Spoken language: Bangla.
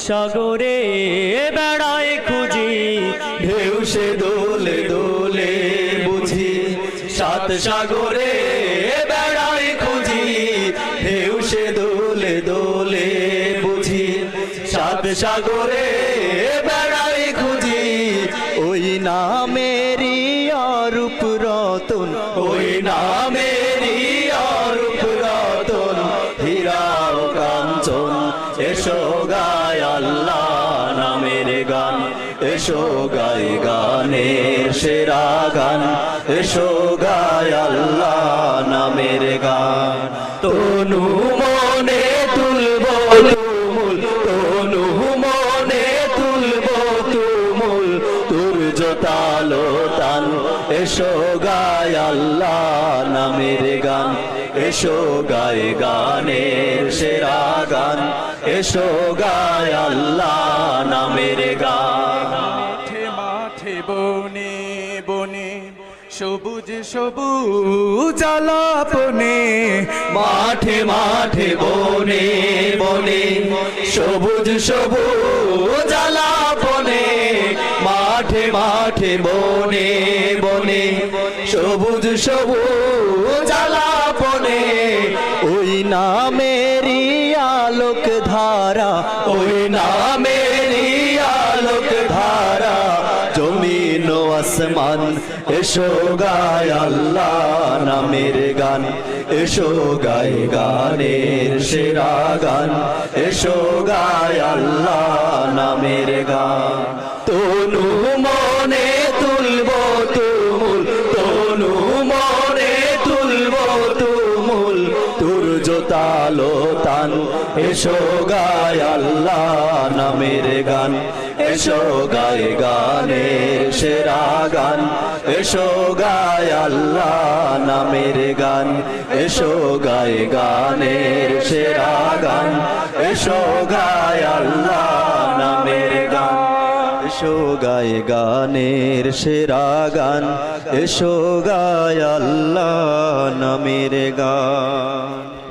সাগরে বেড়ায় খুঁজি, ঢেউ সে দোলে দোলে বুঝি। সাত সাগরে বেড়ায় খুঁজি, ঢেউ সে দোলে দোলে বুঝি। সাত সাগরে বেড়ায় খুঁজি, ওই নামেরই অরূপ রতন, ওই নামেরই অরূপ রতন। হীরা ও কাঞ্চন, এসো গায় আল্লাহ নামের গান, এসো গায় গানের সেরা গান, এসো গায় আল্লাহ নামের গান। তনু মনে তুলব তুমুল, তনু মনে তুলব তুমুল, তুর্য তালো তান, এসো গায় আল্লাহ নামের গান, এসো গায় গানের সেরা গান, এসো গায় আল্লাহ নামের গান। মাঠে মাঠে বনে বনে সবুজ সবুজ আলাপনে, মাঠে মাঠে বনে বনে সবুজ সবুজ আলাপনে। মাঠে মাঠে বনে বনে সবুজ সবুজ আলাপনে। ওই নামেরই আলোক ধারা, ওই নামেরই আলোক ধারা। জমিন ও আসমান, এসো গায় আল্লাহ নামের গান, এসো গায় গানের সেরা গান, এসো গায় আল্লাহ নামের গান। তনু মনে তুলব তুমুল, তনু মনে তুলব তুমুল, তুর্য তালো তান, এসো গায় আল্লাহ নামের গান, এসো গায় গানের সেরা গান, এসো গায় আল্লাহ নামের গান, এসো গায় গানের সেরা গান, এসো গায় আল্লাহ নামের গান, এসো গায় গানের সেরা গান, এসো গায় আল্লাহ নামের গান।